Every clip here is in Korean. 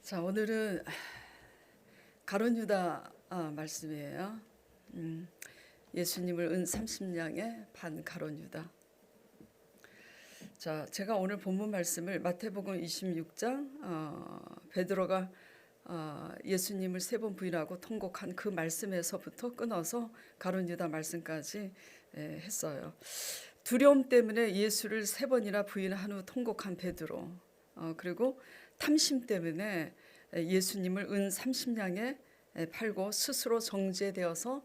자, 오늘은 가룟 유다 말씀이에요. 예수님을 은 30냥의 반 가룟 유다. 자, 제가 오늘 본문 말씀을 마태복음 26장 베드로가 예수님을 세 번 부인하고 통곡한 그 말씀에서부터 끊어서 가룟 유다 말씀까지 했어요. 두려움 때문에 예수를 세 번이나 부인한 후 통곡한 베드로, 그리고 탐심 때문에 예수님을 은 30냥에 팔고 스스로 정죄되어서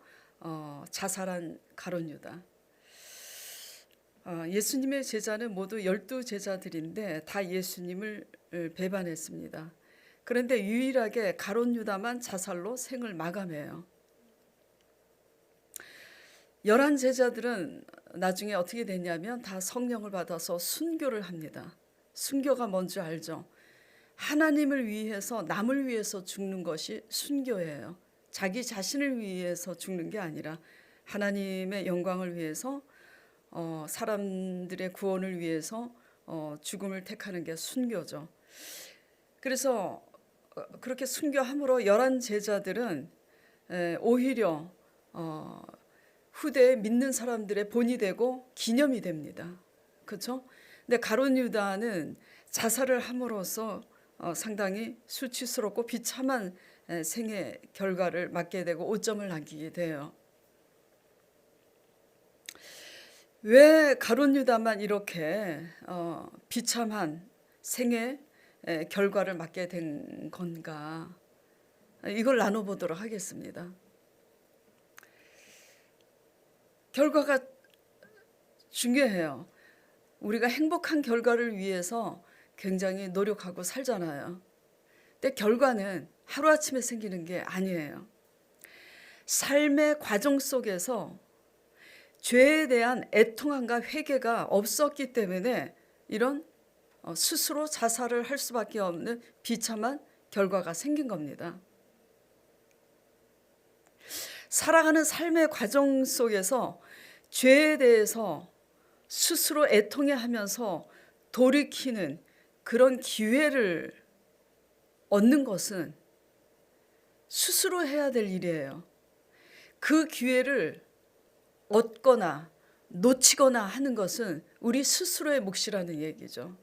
자살한 가룟 유다. 예수님의 제자는 모두 12제자들인데 다 예수님을 배반했습니다. 그런데 유일하게 가룟 유다만 자살로 생을 마감해요. 11제자들은 나중에 어떻게 됐냐면 다 성령을 받아서 순교를 합니다. 순교가 뭔지 알죠? 하나님을 위해서, 남을 위해서 죽는 것이 순교예요. 자기 자신을 위해서 죽는 게 아니라 하나님의 영광을 위해서, 사람들의 구원을 위해서 죽음을 택하는 게 순교죠. 그래서 그렇게 순교함으로 11제자들은 오히려 후대에 믿는 사람들의 본이 되고 기념이 됩니다. 그렇죠? 근데 가룟 유다는 자살을 함으로써 상당히 수치스럽고 비참한 생의 결과를 맞게 되고 오점을 남기게 돼요. 왜 가룟 유다만 이렇게 비참한 생의 결과를 맞게 된 건가? 이걸 나눠보도록 하겠습니다. 결과가 중요해요. 우리가 행복한 결과를 위해서 굉장히 노력하고 살잖아요. 근데 결과는 하루아침에 생기는 게 아니에요. 삶의 과정 속에서 죄에 대한 애통함과 회개가 없었기 때문에 이런 스스로 자살을 할 수밖에 없는 비참한 결과가 생긴 겁니다. 살아가는 삶의 과정 속에서 죄에 대해서 스스로 애통해하면서 돌이키는 그런 기회를 얻는 것은 스스로 해야 될 일이에요. 그 기회를 얻거나 놓치거나 하는 것은 우리 스스로의 몫이라는 얘기죠.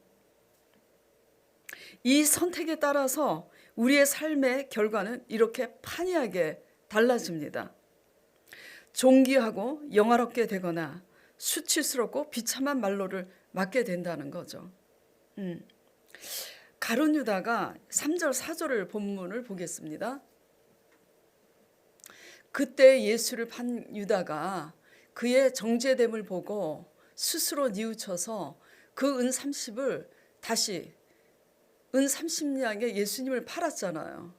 이 선택에 따라서 우리의 삶의 결과는 이렇게 판이하게 달라집니다. 존귀하고 영화롭게 되거나 수치스럽고 비참한 말로를 맞게 된다는 거죠. 가룟 유다가 3절 4절을 본문을 보겠습니다. 그때 예수를 판 유다가 그의 정죄됨을 보고 스스로 뉘우쳐서 그 은 30을 다시 은 30냥에 예수님을 팔았잖아요.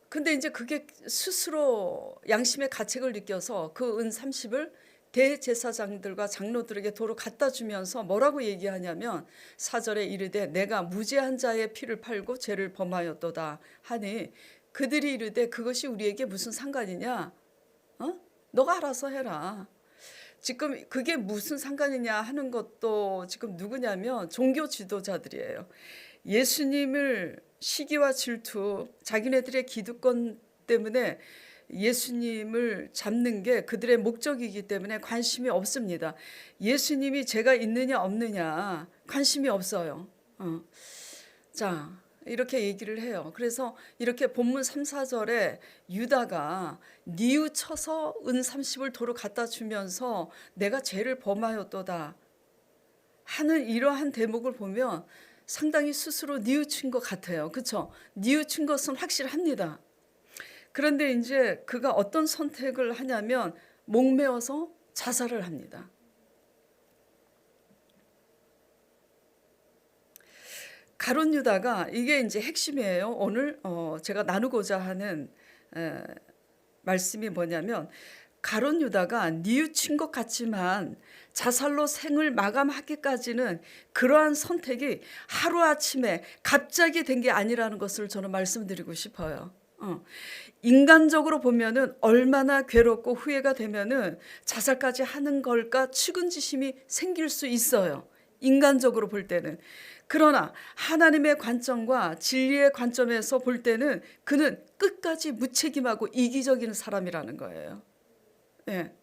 근데 이제 그게 스스로 양심의 가책을 느껴서 그 은 30을 대제사장들과 장로들에게 도로 갖다 주면서 뭐라고 얘기하냐면 4절에 이르되 내가 무죄한 자의 피를 팔고 죄를 범하였도다 하니 그들이 이르되 그것이 우리에게 무슨 상관이냐? 너가 알아서 해라. 지금 그게 무슨 상관이냐 하는 것도 지금 누구냐면 종교 지도자들이에요. 예수님을 시기와 질투, 자기네들의 기득권 때문에 예수님을 잡는 게 그들의 목적이기 때문에 관심이 없습니다. 예수님이 죄가 있느냐 없느냐 관심이 없어요. 자, 이렇게 얘기를 해요. 그래서 이렇게 본문 3, 4절에 유다가 뉘우쳐서 은 30을 도로 갖다 주면서 내가 죄를 범하였도다 하는 이러한 대목을 보면 상당히 스스로 뉘우친 것 같아요. 그렇죠? 뉘우친 것은 확실합니다. 그런데 이제 그가 어떤 선택을 하냐면 목매어서 자살을 합니다. 가룟 유다가 이게 이제 핵심이에요. 오늘 제가 나누고자 하는 말씀이 뭐냐면 가룟 유다가 뉘우친 것 같지만 자살로 생을 마감하기까지는 그러한 선택이 하루아침에 갑자기 된 게 아니라는 것을 저는 말씀드리고 싶어요. 인간적으로 보면은 얼마나 괴롭고 후회가 되면은 자살까지 하는 걸까 측은지심이 생길 수 있어요. 인간적으로 볼 때는. 그러나 하나님의 관점과 진리의 관점에서 볼 때는 그는 끝까지 무책임하고 이기적인 사람이라는 거예요. 예.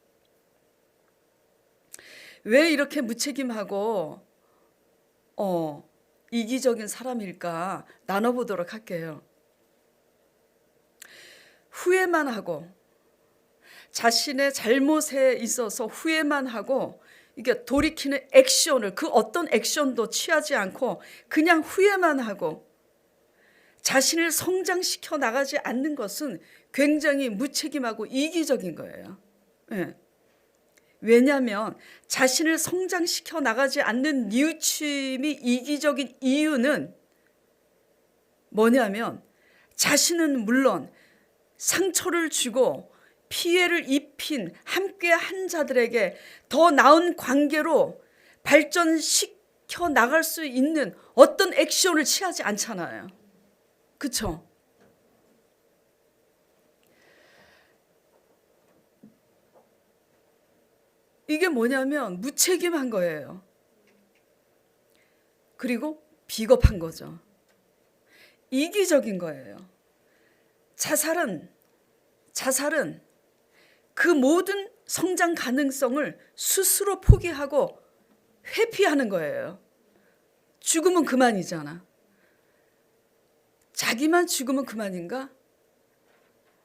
왜 이렇게 무책임하고 이기적인 사람일까 나눠보도록 할게요. 후회만 하고 자신의 잘못에 있어서 후회만 하고 이게 돌이키는 액션을 그 어떤 액션도 취하지 않고 그냥 후회만 하고 자신을 성장시켜 나가지 않는 것은 굉장히 무책임하고 이기적인 거예요. 예. 왜냐하면 자신을 성장시켜 나가지 않는 뉘우침이 이기적인 이유는 뭐냐면 자신은 물론 상처를 주고 피해를 입힌 함께 한 자들에게 더 나은 관계로 발전시켜 나갈 수 있는 어떤 액션을 취하지 않잖아요. 그렇죠? 이게 뭐냐면 무책임한 거예요. 그리고 비겁한 거죠. 이기적인 거예요. 자살은 그 모든 성장 가능성을 스스로 포기하고 회피하는 거예요. 죽으면 그만이잖아. 자기만 죽으면 그만인가?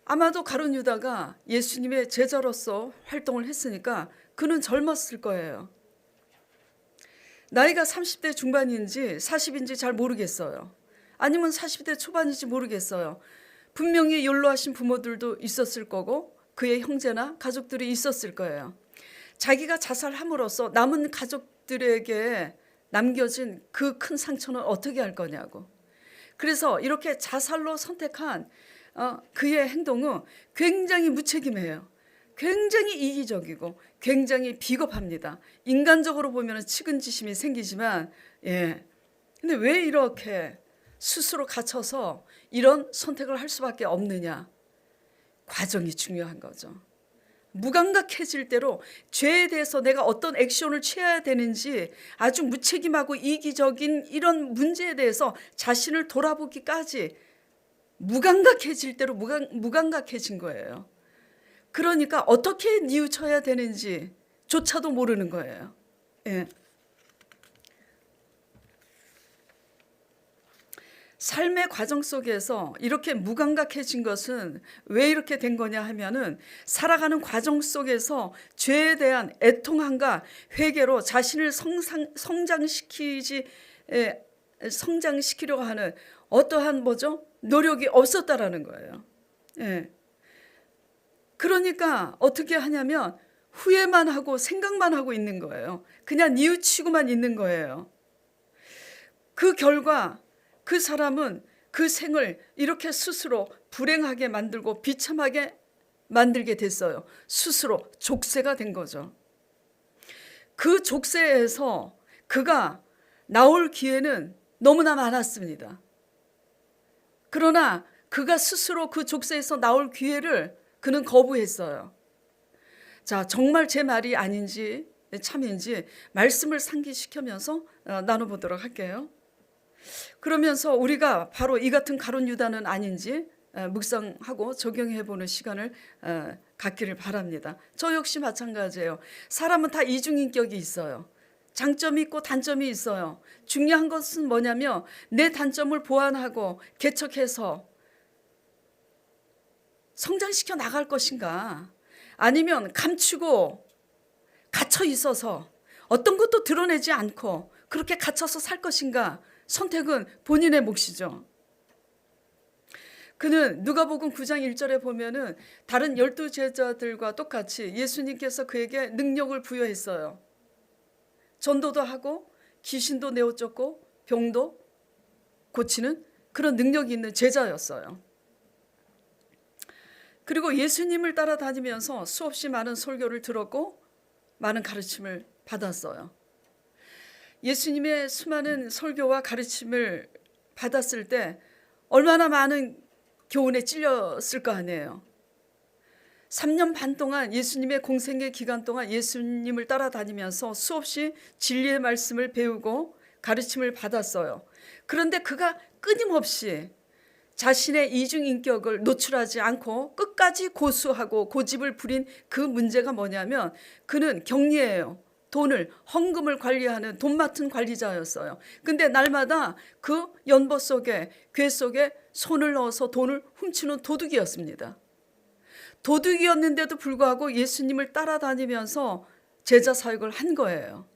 아마도 가룟 유다가 예수님의 제자로서 활동을 했으니까 그는 젊었을 거예요. 나이가 30대 중반인지 40인지 잘 모르겠어요. 아니면 40대 초반인지 모르겠어요. 분명히 연로하신 부모들도 있었을 거고 그의 형제나 가족들이 있었을 거예요. 자기가 자살함으로써 남은 가족들에게 남겨진 그 큰 상처는 어떻게 할 거냐고. 그래서 이렇게 자살로 선택한 그의 행동은 굉장히 무책임해요. 굉장히 이기적이고 굉장히 비겁합니다. 인간적으로 보면 측은지심이 생기지만 근데 왜 이렇게 스스로 갇혀서 이런 선택을 할 수밖에 없느냐. 과정이 중요한 거죠. 무감각해질 대로 죄에 대해서 내가 어떤 액션을 취해야 되는지 아주 무책임하고 이기적인 이런 문제에 대해서 자신을 돌아보기까지 무감각해질 대로 무감각해진 거예요. 그러니까 어떻게 뉘우쳐야 되는지 조차도 모르는 거예요. 예. 삶의 과정 속에서 이렇게 무감각해진 것은 왜 이렇게 된 거냐 하면은 살아가는 과정 속에서 죄에 대한 애통함과 회개로 자신을 성장시키려고 하는 어떠한 노력이 없었다라는 거예요. 예. 그러니까 어떻게 하냐면 후회만 하고 생각만 하고 있는 거예요. 그냥 뉘우치고만 있는 거예요. 그 결과 그 사람은 그 생을 이렇게 스스로 불행하게 만들고 비참하게 만들게 됐어요. 스스로 족쇄가 된 거죠. 그 족쇄에서 그가 나올 기회는 너무나 많았습니다. 그러나 그가 스스로 그 족쇄에서 나올 기회를 그는 거부했어요. 자, 정말 제 말이 아닌지 참인지 말씀을 상기시키면서 나눠보도록 할게요. 그러면서 우리가 바로 이 같은 가룟 유다는 아닌지 묵상하고 적용해보는 시간을 갖기를 바랍니다. 저 역시 마찬가지예요. 사람은 다 이중인격이 있어요. 장점이 있고 단점이 있어요. 중요한 것은 뭐냐면 내 단점을 보완하고 개척해서 성장시켜 나갈 것인가, 아니면 감추고 갇혀 있어서 어떤 것도 드러내지 않고 그렇게 갇혀서 살 것인가. 선택은 본인의 몫이죠. 그는 누가복음 9장 1절에 보면은 다른 12제자들과 똑같이 예수님께서 그에게 능력을 부여했어요. 전도도 하고 귀신도 내어쫓고 병도 고치는 그런 능력이 있는 제자였어요. 그리고 예수님을 따라다니면서 수없이 많은 설교를 들었고 많은 가르침을 받았어요. 예수님의 수많은 설교와 가르침을 받았을 때 얼마나 많은 교훈에 찔렸을 거 아니에요. 3년 반 동안 예수님의 공생의 기간 동안 예수님을 따라다니면서 수없이 진리의 말씀을 배우고 가르침을 받았어요. 그런데 그가 끊임없이 자신의 이중인격을 노출하지 않고 끝까지 고수하고 고집을 부린 그 문제가 뭐냐면 그는 경리예요. 돈을 헌금을 관리하는 돈 맡은 관리자였어요. 근데 날마다 그 연보 속에 궤 속에 손을 넣어서 돈을 훔치는 도둑이었습니다. 도둑이었는데도 불구하고 예수님을 따라다니면서 제자 사역을 한 거예요.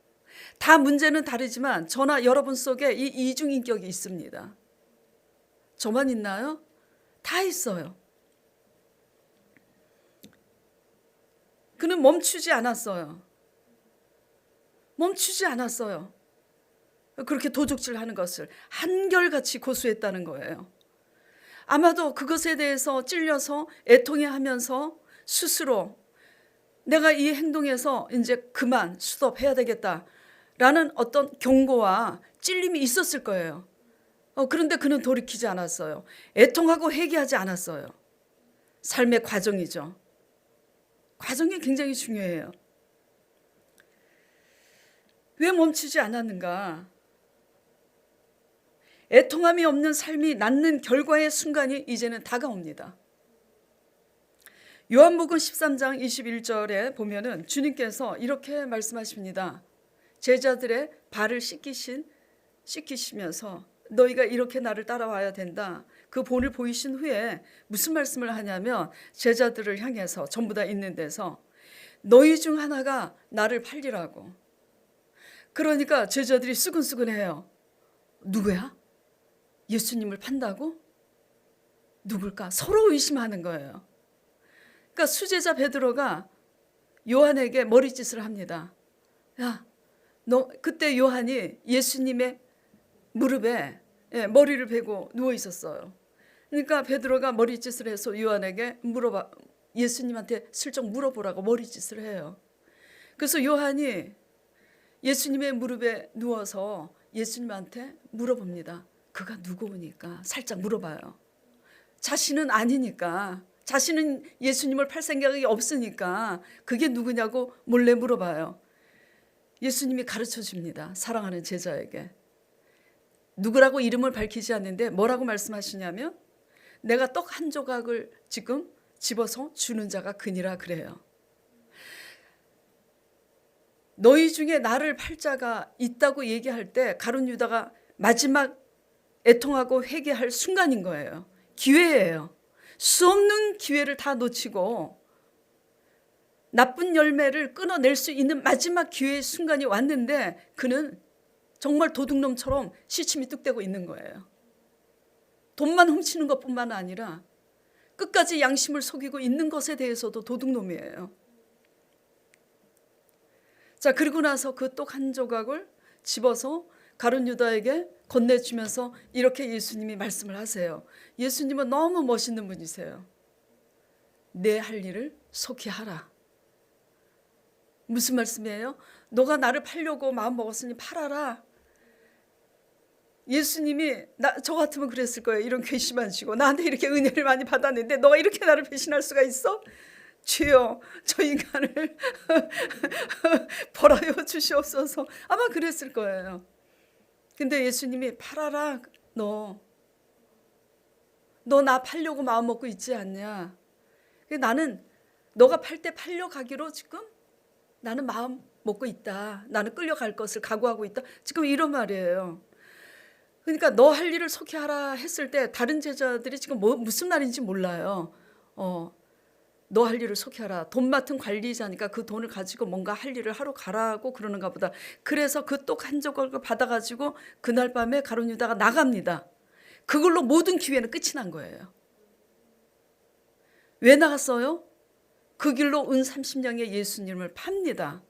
다 문제는 다르지만 저나 여러분 속에 이 이중인격이 있습니다. 저만 있나요? 다 있어요. 그는 멈추지 않았어요. 멈추지 않았어요. 그렇게 도둑질하는 것을 한결같이 고수했다는 거예요. 아마도 그것에 대해서 찔려서 애통해하면서 스스로 내가 이 행동에서 이제 그만 스톱해야 되겠다라는 어떤 경고와 찔림이 있었을 거예요. 그런데 그는 돌이키지 않았어요. 애통하고 회개하지 않았어요. 삶의 과정이죠. 과정이 굉장히 중요해요. 왜 멈추지 않았는가? 애통함이 없는 삶이 낳는 결과의 순간이 이제는 다가옵니다. 요한복음 13장 21절에 보면은 주님께서 이렇게 말씀하십니다. 제자들의 발을 씻기시면서 너희가 이렇게 나를 따라와야 된다. 그 본을 보이신 후에 무슨 말씀을 하냐면 제자들을 향해서 전부 다 있는 데서 너희 중 하나가 나를 팔리라고. 그러니까 제자들이 쓰근쓰근해요. 누구야? 예수님을 판다고? 누굴까? 서로 의심하는 거예요. 그러니까 수제자 베드로가 요한에게 머리짓을 합니다. 야, 너 그때 요한이 예수님의 무릎에 머리를 베고 누워 있었어요. 그러니까 베드로가 머리짓을 해서 요한에게 예수님한테 슬쩍 물어보라고 머리짓을 해요. 그래서 요한이 예수님의 무릎에 누워서 예수님한테 물어봅니다. 그가 누구니까 살짝 물어봐요. 자신은 아니니까, 자신은 예수님을 팔 생각이 없으니까 그게 누구냐고 몰래 물어봐요. 예수님이 가르쳐 줍니다. 사랑하는 제자에게. 누구라고 이름을 밝히지 않는데 뭐라고 말씀하시냐면 내가 떡 한 조각을 지금 집어서 주는 자가 그니라 그래요. 너희 중에 나를 팔 자가 있다고 얘기할 때 가룟 유다가 마지막 애통하고 회개할 순간인 거예요. 기회예요. 수없는 기회를 다 놓치고 나쁜 열매를 끊어낼 수 있는 마지막 기회의 순간이 왔는데 그는 정말 도둑놈처럼 시침이 뚝대고 있는 거예요. 돈만 훔치는 것뿐만 아니라 끝까지 양심을 속이고 있는 것에 대해서도 도둑놈이에요. 자, 그리고 나서 그 떡 한 조각을 집어서 가룟 유다에게 건네주면서 이렇게 예수님이 말씀을 하세요. 예수님은 너무 멋있는 분이세요. 내 할 일을 속히 하라. 무슨 말씀이에요? 너가 나를 팔려고 마음 먹었으니 팔아라. 예수님이 저 같으면 그랬을 거예요. 이런 괘씸한 지고 나한테 이렇게 은혜를 많이 받았는데 너가 이렇게 나를 배신할 수가 있어? 주여 저 인간을 벌하여 주시옵소서. 아마 그랬을 거예요. 근데 예수님이 팔아라. 너 나 팔려고 마음 먹고 있지 않냐. 나는 너가 팔 때 팔려가기로 지금 나는 마음 먹고 있다. 나는 끌려갈 것을 각오하고 있다. 지금 이런 말이에요. 그러니까 너 할 일을 속히 하라 했을 때 다른 제자들이 지금 무슨 말인지 몰라요. 너 할 일을 속히 하라. 돈 맡은 관리자니까 그 돈을 가지고 뭔가 할 일을 하러 가라고 그러는가 보다. 그래서 그 떡 한 조각을 받아가지고 그날 밤에 가룟 유다가 나갑니다. 그걸로 모든 기회는 끝이 난 거예요. 왜 나갔어요? 그 길로 은 30냥의 예수님을 팝니다.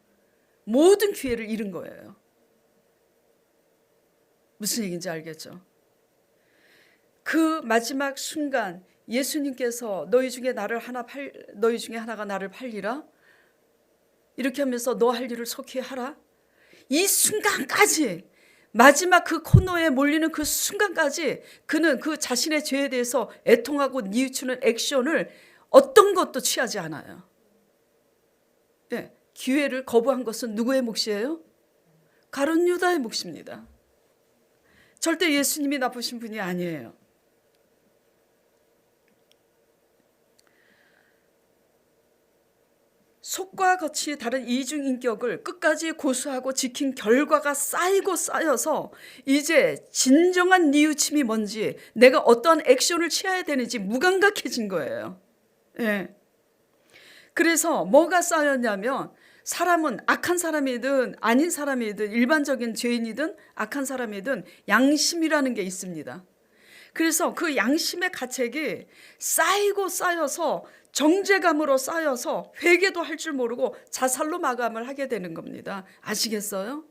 모든 기회를 잃은 거예요. 무슨 얘기인지 알겠죠? 그 마지막 순간 예수님께서 너희 중에 하나가 나를 팔리라 이렇게 하면서 너 할 일을 속히 하라. 이 순간까지 마지막 그 코너에 몰리는 그 순간까지 그는 그 자신의 죄에 대해서 애통하고 뉘우치는 액션을 어떤 것도 취하지 않아요. 예, 기회를 거부한 것은 누구의 몫이에요? 가룟 유다의 몫입니다. 절대 예수님이 나쁘신 분이 아니에요. 속과 겉이 다른 이중인격을 끝까지 고수하고 지킨 결과가 쌓이고 쌓여서 이제 진정한 뉘우침이 뭔지, 내가 어떠한 액션을 취해야 되는지 무감각해진 거예요. 예. 그래서 뭐가 쌓였냐면, 사람은 악한 사람이든 아닌 사람이든 일반적인 죄인이든 악한 사람이든 양심이라는 게 있습니다. 그래서 그 양심의 가책이 쌓이고 쌓여서 정죄감으로 쌓여서 회개도 할 줄 모르고 자살로 마감을 하게 되는 겁니다. 아시겠어요?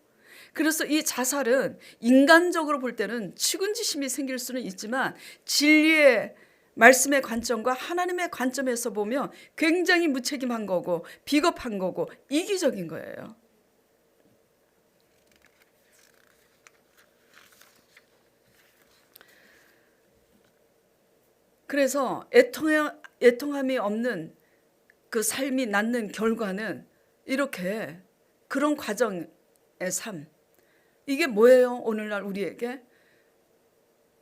그래서 이 자살은 인간적으로 볼 때는 측은지심이 생길 수는 있지만 진리의 말씀의 관점과 하나님의 관점에서 보면 굉장히 무책임한 거고 비겁한 거고 이기적인 거예요. 그래서 애통함이 없는 그 삶이 낳는 결과는 이렇게 그런 과정의 삶. 이게 뭐예요? 오늘날 우리에게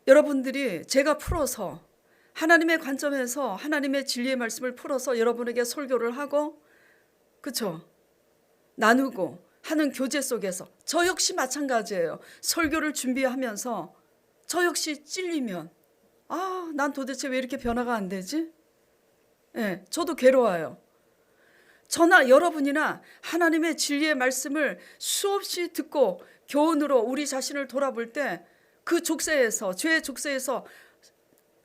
여러분들이 제가 풀어서 하나님의 관점에서 하나님의 진리의 말씀을 풀어서 여러분에게 설교를 하고 그렇죠? 나누고 하는 교제 속에서 저 역시 마찬가지예요. 설교를 준비하면서 저 역시 찔리면 난 도대체 왜 이렇게 변화가 안 되지? 예, 저도 괴로워요. 저나 여러분이나 하나님의 진리의 말씀을 수없이 듣고 교훈으로 우리 자신을 돌아볼 때 그 족쇄에서, 죄의 족쇄에서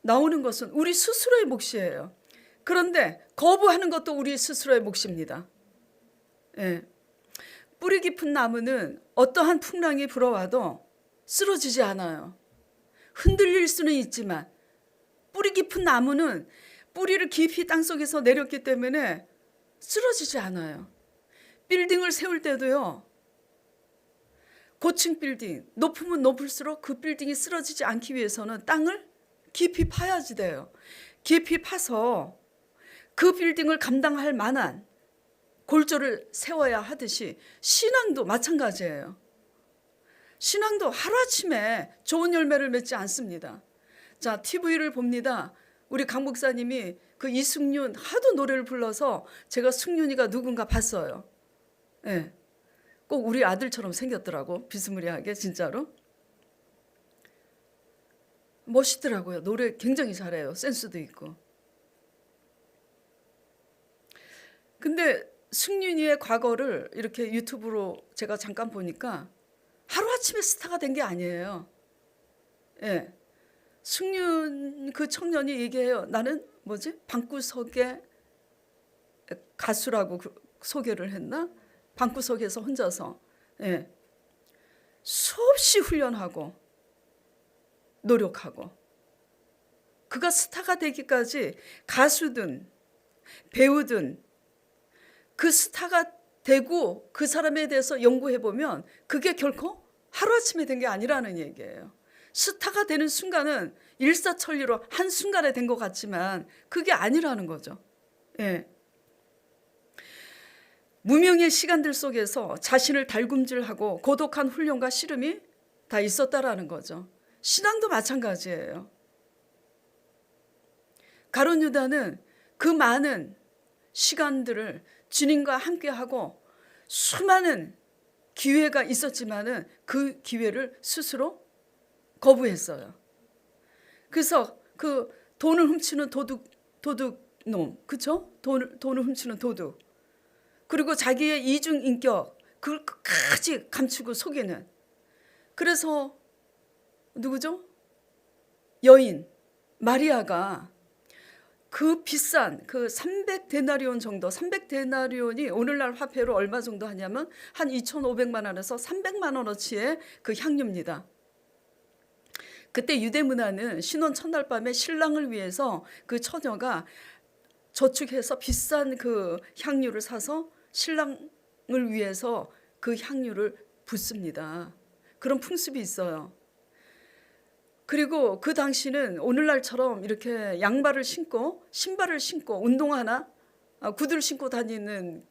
나오는 것은 우리 스스로의 몫이에요. 그런데 거부하는 것도 우리 스스로의 몫입니다. 예. 뿌리 깊은 나무는 어떠한 풍랑이 불어와도 쓰러지지 않아요. 흔들릴 수는 있지만 뿌리 깊은 나무는 뿌리를 깊이 땅속에서 내렸기 때문에 쓰러지지 않아요. 빌딩을 세울 때도요. 고층 빌딩, 높으면 높을수록 그 빌딩이 쓰러지지 않기 위해서는 땅을 깊이 파야지 돼요. 깊이 파서 그 빌딩을 감당할 만한 골조를 세워야 하듯이 신앙도 마찬가지예요. 신앙도 하루아침에 좋은 열매를 맺지 않습니다. 자, TV를 봅니다. 우리 강 목사님이 그 이승윤 하도 노래를 불러서 제가 승윤이가 누군가 봤어요. 예. 꼭 우리 아들처럼 생겼더라고. 비스무리하게 진짜로. 멋있더라고요. 노래 굉장히 잘해요. 센스도 있고. 근데 승윤이의 과거를 이렇게 유튜브로 제가 잠깐 보니까 하루아침에 스타가 된 게 아니에요. 예. 승윤 그 청년이 얘기해요. 나는 방구석의 가수라고 소개를 했나? 방구석에서 혼자서 예. 수없이 훈련하고 노력하고 그가 스타가 되기까지 가수든 배우든 그 스타가 되고 그 사람에 대해서 연구해보면 그게 결코 하루아침에 된 게 아니라는 얘기예요. 스타가 되는 순간은 일사천리로 한순간에 된 것 같지만 그게 아니라는 거죠. 예. 무명의 시간들 속에서 자신을 달굼질하고 고독한 훈련과 씨름이 다 있었다라는 거죠. 신앙도 마찬가지예요. 가룟 유다는 그 많은 시간들을 주님과 함께하고 수많은 기회가 있었지만은 그 기회를 스스로 거부했어요. 그래서 그 돈을 훔치는 도둑놈, 그렇죠? 돈을 훔치는 도둑. 그리고 자기의 이중인격, 그걸 끝까지 감추고 속이는. 그래서 누구죠? 여인 마리아가 그 비싼 그 300데나리온 정도, 300데나리온이 오늘날 화폐로 얼마 정도 하냐면 한 2,500만 원에서 300만 원어치의 그 향유입니다. 그때 유대 문화는 신혼 첫날 밤에 신랑을 위해서 그 처녀가 저축해서 비싼 그 향유를 사서 신랑을 위해서 그 향유를 붓습니다. 그런 풍습이 있어요. 그리고 그 당시는 오늘날처럼 이렇게 양발을 신고 신발을 신고 운동화나 구두를 신고 다니는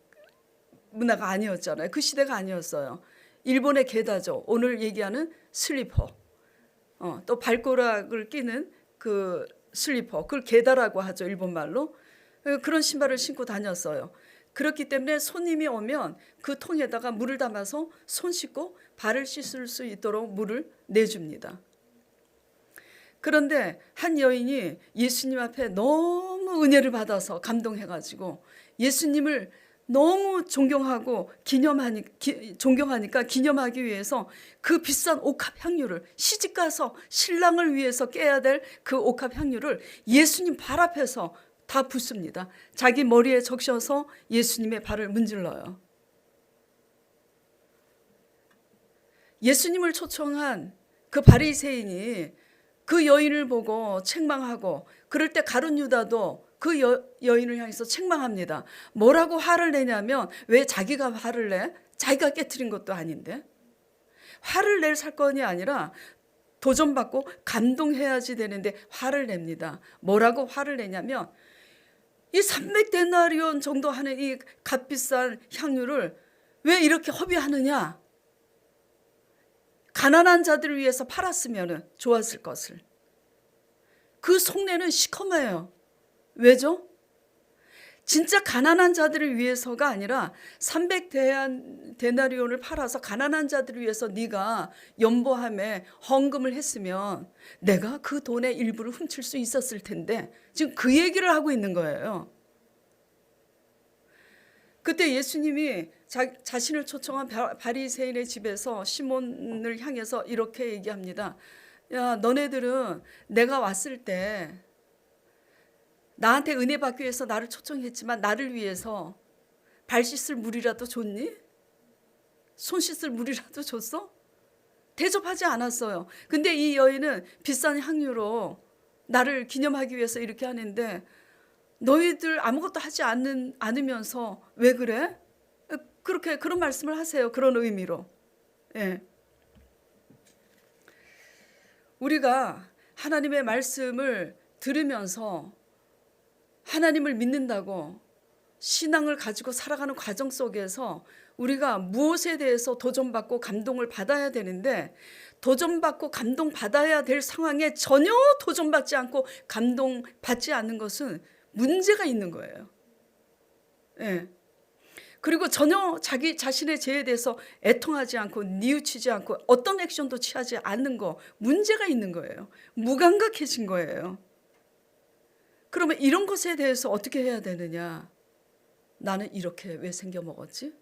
문화가 아니었잖아요. 그 시대가 아니었어요. 일본의 게다죠. 오늘 얘기하는 슬리퍼. 또 발가락을 끼는 그 슬리퍼. 그걸 게다라고 하죠. 일본말로. 그런 신발을 신고 다녔어요. 그렇기 때문에 손님이 오면 그 통에다가 물을 담아서 손 씻고 발을 씻을 수 있도록 물을 내줍니다. 그런데 한 여인이 예수님 앞에 너무 은혜를 받아서 감동해가지고 예수님을 너무 존경하고 존경하니까 기념하기 위해서 그 비싼 옥합 향유를 시집가서 신랑을 위해서 깨야 될 그 옥합 향유를 예수님 발 앞에서 다 붓습니다. 자기 머리에 적셔서 예수님의 발을 문질러요. 예수님을 초청한 그 바리새인이 그 여인을 보고 책망하고 그럴 때 가룟 유다도 그 여인을 향해서 책망합니다. 뭐라고 화를 내냐면 왜 자기가 화를 내? 자기가 깨트린 것도 아닌데. 화를 낼 사건이 아니라 도전받고 감동해야지 되는데 화를 냅니다. 뭐라고 화를 내냐면 이 300데나리온 정도 하는 이 값비싼 향유를 왜 이렇게 허비하느냐? 가난한 자들을 위해서 팔았으면 좋았을 것을. 그 속내는 시커매요. 왜죠? 진짜 가난한 자들을 위해서가 아니라 300데나리온을 팔아서 가난한 자들을 위해서 네가 연보함에 헌금을 했으면 내가 그 돈의 일부를 훔칠 수 있었을 텐데 지금 그 얘기를 하고 있는 거예요. 그때 예수님이 자신을 초청한 바리새인의 집에서 시몬을 향해서 이렇게 얘기합니다. 야, 너네들은 내가 왔을 때 나한테 은혜 받기 위해서 나를 초청했지만 나를 위해서 발 씻을 물이라도 줬니? 손 씻을 물이라도 줬어? 대접하지 않았어요. 근데 이 여인은 비싼 향유로 나를 기념하기 위해서 이렇게 하는데 너희들 아무것도 하지 않으면서 왜 그래? 그렇게 그런 말씀을 하세요. 그런 의미로. 예. 우리가 하나님의 말씀을 들으면서 하나님을 믿는다고 신앙을 가지고 살아가는 과정 속에서 우리가 무엇에 대해서 도전받고 감동을 받아야 되는데 도전받고 감동받아야 될 상황에 전혀 도전받지 않고 감동받지 않는 것은 문제가 있는 거예요. 예. 그리고 전혀 자기 자신의 죄에 대해서 애통하지 않고 뉘우치지 않고 어떤 액션도 취하지 않는 거 문제가 있는 거예요. 무감각해진 거예요. 그러면 이런 것에 대해서 어떻게 해야 되느냐? 나는 이렇게 왜 생겨 먹었지?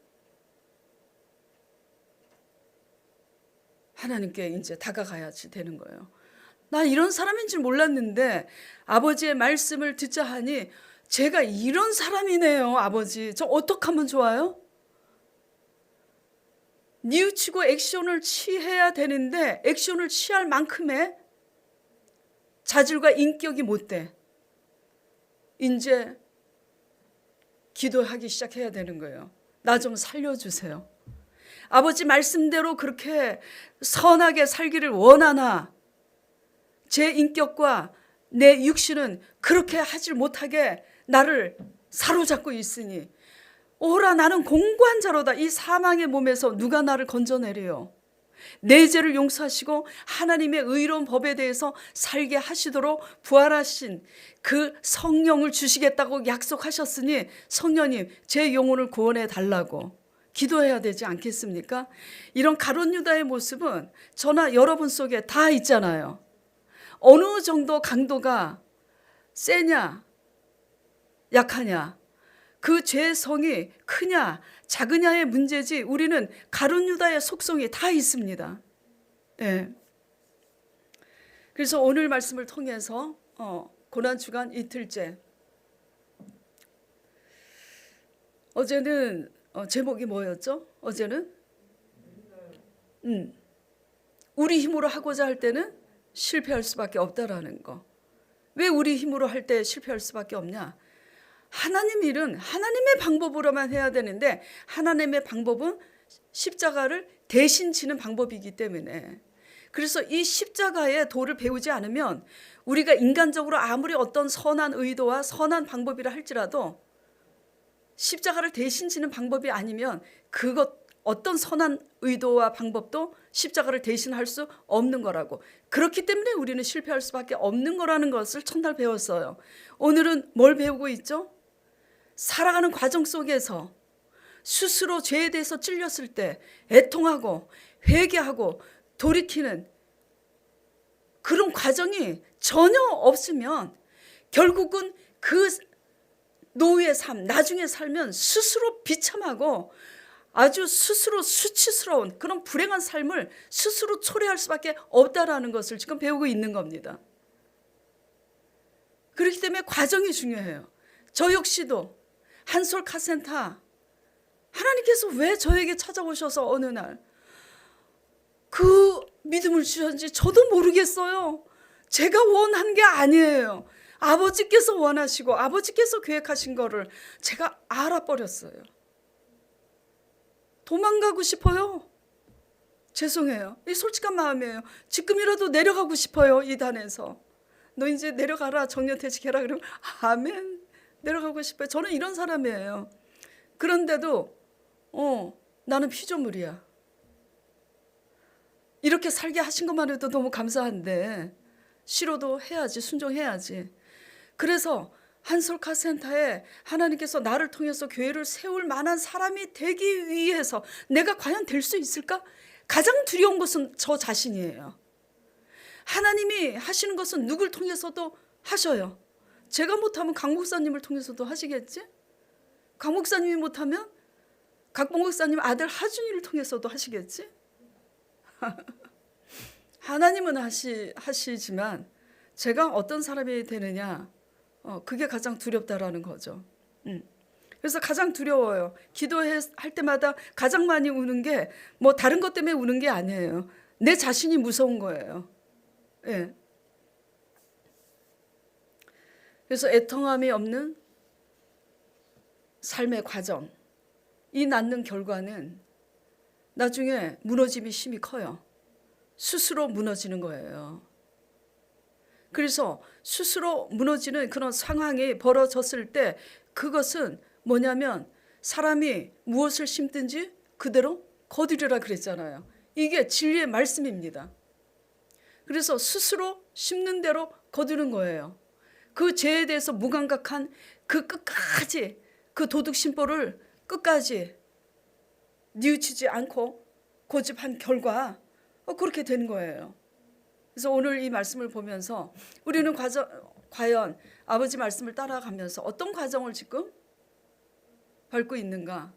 하나님께 이제 다가가야지 되는 거예요. 나 이런 사람인 줄 몰랐는데 아버지의 말씀을 듣자 하니 제가 이런 사람이네요. 아버지, 저 어떻게 하면 좋아요? 뉘우치고 액션을 취해야 되는데 액션을 취할 만큼의 자질과 인격이 못 돼. 이제 기도하기 시작해야 되는 거예요. 나 좀 살려주세요. 아버지 말씀대로 그렇게 선하게 살기를 원하나 제 인격과 내 육신은 그렇게 하질 못하게 나를 사로잡고 있으니 오라 나는 공고한 자로다. 이 사망의 몸에서 누가 나를 건져내려요. 내 죄를 용서하시고 하나님의 의로운 법에 대해서 살게 하시도록 부활하신 그 성령을 주시겠다고 약속하셨으니 성령님 제 영혼을 구원해 달라고 기도해야 되지 않겠습니까? 이런 가룟 유다의 모습은 저나 여러분 속에 다 있잖아요. 어느 정도 강도가 세냐 약하냐 그 죄성이 크냐 작으냐의 문제지 우리는 가룟 유다의 속성이 다 있습니다. 네. 그래서 오늘 말씀을 통해서 고난주간 이틀째 어제는 제목이 뭐였죠? 어제는 우리 힘으로 하고자 할 때는 실패할 수밖에 없다라는 거. 왜 우리 힘으로 할 때 실패할 수밖에 없냐? 하나님 일은 하나님의 방법으로만 해야 되는데 하나님의 방법은 십자가를 대신 지는 방법이기 때문에 그래서 이 십자가의 도를 배우지 않으면 우리가 인간적으로 아무리 어떤 선한 의도와 선한 방법이라 할지라도 십자가를 대신 지는 방법이 아니면 그것 어떤 선한 의도와 방법도 십자가를 대신할 수 없는 거라고. 그렇기 때문에 우리는 실패할 수밖에 없는 거라는 것을 첫날 배웠어요. 오늘은 뭘 배우고 있죠? 살아가는 과정 속에서 스스로 죄에 대해서 찔렸을 때 애통하고 회개하고 돌이키는 그런 과정이 전혀 없으면 결국은 그 노후의 삶, 나중에 살면 스스로 비참하고 아주 스스로 수치스러운 그런 불행한 삶을 스스로 초래할 수밖에 없다라는 것을 지금 배우고 있는 겁니다. 그렇기 때문에 과정이 중요해요. 저 역시도 한솔 카센터 하나님께서 왜 저에게 찾아오셔서 어느 날 그 믿음을 주셨는지 저도 모르겠어요. 제가 원한 게 아니에요. 아버지께서 원하시고 아버지께서 계획하신 거를 제가 알아버렸어요. 도망가고 싶어요. 죄송해요. 이 솔직한 마음이에요. 지금이라도 내려가고 싶어요. 이 단에서. 너 이제 내려가라. 정년퇴직해라. 그러면 아멘. 내려가고 싶어요. 저는 이런 사람이에요. 그런데도 나는 피조물이야. 이렇게 살게 하신 것만 해도 너무 감사한데 싫어도 해야지. 순종해야지. 그래서 한솔카센터에 하나님께서 나를 통해서 교회를 세울 만한 사람이 되기 위해서 내가 과연 될 수 있을까? 가장 두려운 것은 저 자신이에요. 하나님이 하시는 것은 누굴 통해서도 하셔요. 제가 못하면 강 목사님을 통해서도 하시겠지? 강 목사님이 못하면 강 목사님 아들 하준이를 통해서도 하시겠지? 하나님은 하시지만 제가 어떤 사람이 되느냐, 그게 가장 두렵다라는 거죠. 그래서 가장 두려워요. 기도할 때마다 가장 많이 우는 게 뭐 다른 것 때문에 우는 게 아니에요. 내 자신이 무서운 거예요. 예. 그래서 애통함이 없는 삶의 과정, 이 낳는 결과는 나중에 무너짐이 심히 커요. 스스로 무너지는 거예요. 그래서 스스로 무너지는 그런 상황이 벌어졌을 때 그것은 뭐냐면 사람이 무엇을 심든지 그대로 거두리라 그랬잖아요. 이게 진리의 말씀입니다. 그래서 스스로 심는 대로 거두는 거예요. 그 죄에 대해서 무감각한 그 끝까지 그 도둑 심보를 끝까지 뉘우치지 않고 고집한 결과 그렇게 된 거예요. 그래서 오늘 이 말씀을 보면서 우리는 과연 아버지 말씀을 따라가면서 어떤 과정을 지금 밟고 있는가?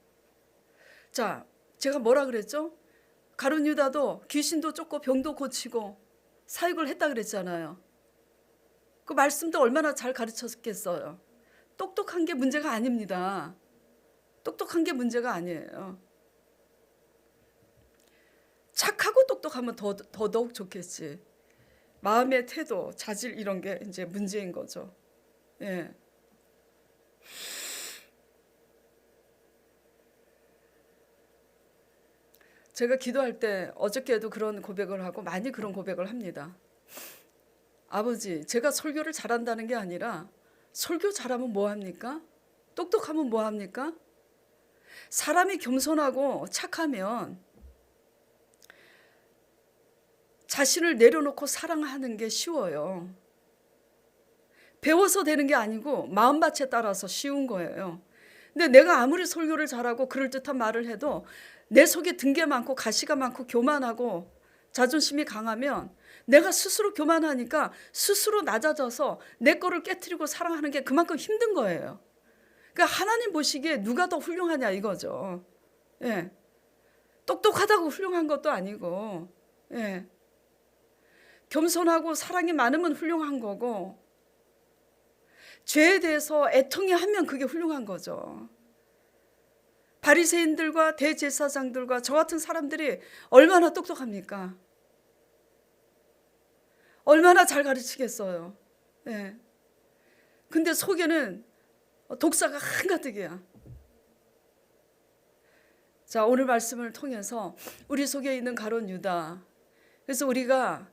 자, 제가 뭐라 그랬죠? 가룟 유다도 귀신도 쫓고 병도 고치고 사역을 했다 그랬잖아요. 그 말씀도 얼마나 잘 가르쳤겠어요. 똑똑한 게 문제가 아닙니다. 똑똑한 게 문제가 아니에요. 착하고 똑똑하면 더더욱 좋겠지. 마음의 태도, 자질 이런 게 이제 문제인 거죠. 예. 제가 기도할 때 어저께도 그런 고백을 하고 많이 그런 고백을 합니다. 아버지, 제가 설교를 잘한다는 게 아니라 설교 잘하면 뭐합니까? 똑똑하면 뭐합니까? 사람이 겸손하고 착하면 자신을 내려놓고 사랑하는 게 쉬워요. 배워서 되는 게 아니고 마음밭에 따라서 쉬운 거예요. 근데 내가 아무리 설교를 잘하고 그럴듯한 말을 해도 내 속에 든 게 많고 가시가 많고 교만하고 자존심이 강하면 내가 스스로 교만하니까 스스로 낮아져서 내 거를 깨트리고 사랑하는 게 그만큼 힘든 거예요. 그러니까 하나님 보시기에 누가 더 훌륭하냐 이거죠. 예. 똑똑하다고 훌륭한 것도 아니고, 예. 겸손하고 사랑이 많으면 훌륭한 거고, 죄에 대해서 애통이 하면 그게 훌륭한 거죠. 바리새인들과 대제사장들과 저 같은 사람들이 얼마나 똑똑합니까? 얼마나 잘 가르치겠어요. 네. 근데 속에는 독사가 한가득이야. 자, 오늘 말씀을 통해서 우리 속에 있는 가룟 유다, 그래서 우리가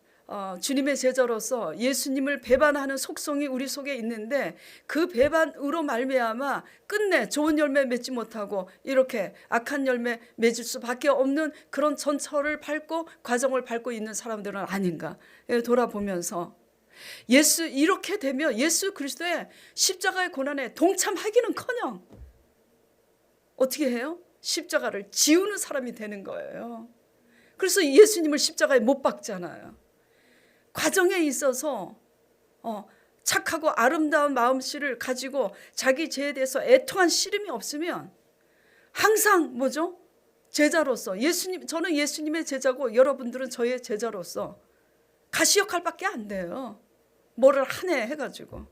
주님의 제자로서 예수님을 배반하는 속성이 우리 속에 있는데 그 배반으로 말미암아 끝내 좋은 열매 맺지 못하고 이렇게 악한 열매 맺을 수밖에 없는 그런 전철을 밟고 과정을 밟고 있는 사람들은 아닌가 돌아보면서 이렇게 되면 예수 그리스도의 십자가의 고난에 동참하기는커녕 어떻게 해요? 십자가를 지우는 사람이 되는 거예요. 그래서 예수님을 십자가에 못 박잖아요. 과정에 있어서 착하고 아름다운 마음씨를 가지고 자기 죄에 대해서 애통한 씨름이 없으면 항상 뭐죠? 제자로서 저는 예수님의 제자고 여러분들은 저의 제자로서 가시 역할밖에 안 돼요. 뭐를 하네 해가지고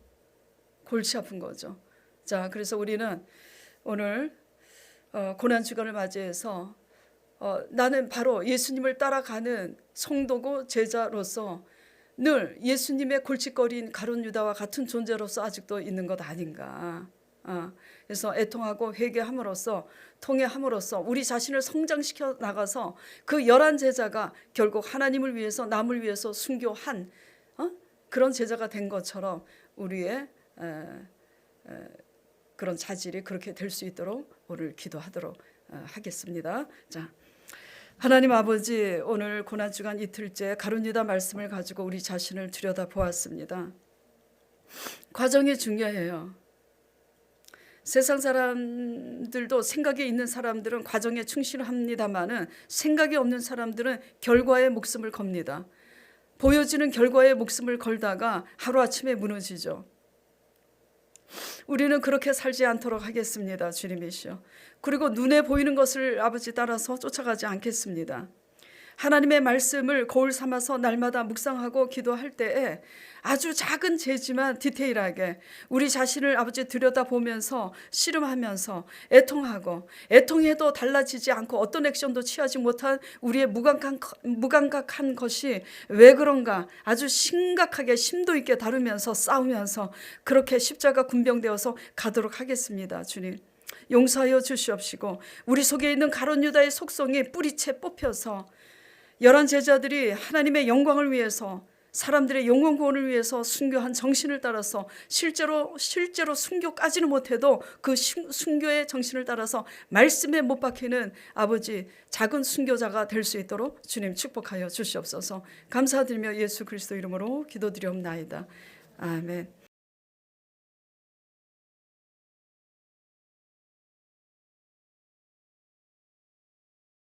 골치 아픈 거죠. 자, 그래서 우리는 오늘 고난주간을 맞이해서 나는 바로 예수님을 따라가는 성도고 제자로서 늘 예수님의 골칫거리인 가룟 유다와 같은 존재로서 아직도 있는 것 아닌가. 그래서 애통하고 회개함으로써 통회함으로써 우리 자신을 성장시켜 나가서 그 11 제자가 결국 하나님을 위해서 남을 위해서 순교한 그런 제자가 된 것처럼 우리의 그런 자질이 그렇게 될 수 있도록 오늘 기도하도록 하겠습니다. 자, 하나님 아버지, 오늘 고난주간 이틀째 가룟 유다 말씀을 가지고 우리 자신을 들여다보았습니다. 과정이 중요해요. 세상 사람들도 생각이 있는 사람들은 과정에 충실합니다마는 생각이 없는 사람들은 결과에 목숨을 겁니다. 보여지는 결과에 목숨을 걸다가 하루아침에 무너지죠. 우리는 그렇게 살지 않도록 하겠습니다. 주님이시여. 그리고 눈에 보이는 것을 아버지 따라서 쫓아가지 않겠습니다. 하나님의 말씀을 거울 삼아서 날마다 묵상하고 기도할 때에 아주 작은 죄지만 디테일하게 우리 자신을 아버지 들여다보면서 씨름하면서 애통하고 애통해도 달라지지 않고 어떤 액션도 취하지 못한 우리의 무감각한 것이 왜 그런가 아주 심각하게 심도 있게 다루면서 싸우면서 그렇게 십자가 군병되어서 가도록 하겠습니다. 주님, 용서하여 주시옵시고 우리 속에 있는 가룟 유다의 속성이 뿌리채 뽑혀서 11 제자들이 하나님의 영광을 위해서 사람들의 영혼 구원을 위해서 순교한 정신을 따라서 실제로 순교까지는 못해도 그 순교의 정신을 따라서 말씀에 못 박히는 아버지 작은 순교자가 될 수 있도록 주님 축복하여 주시옵소서. 감사드리며 예수 그리스도 이름으로 기도드리옵나이다. 아멘.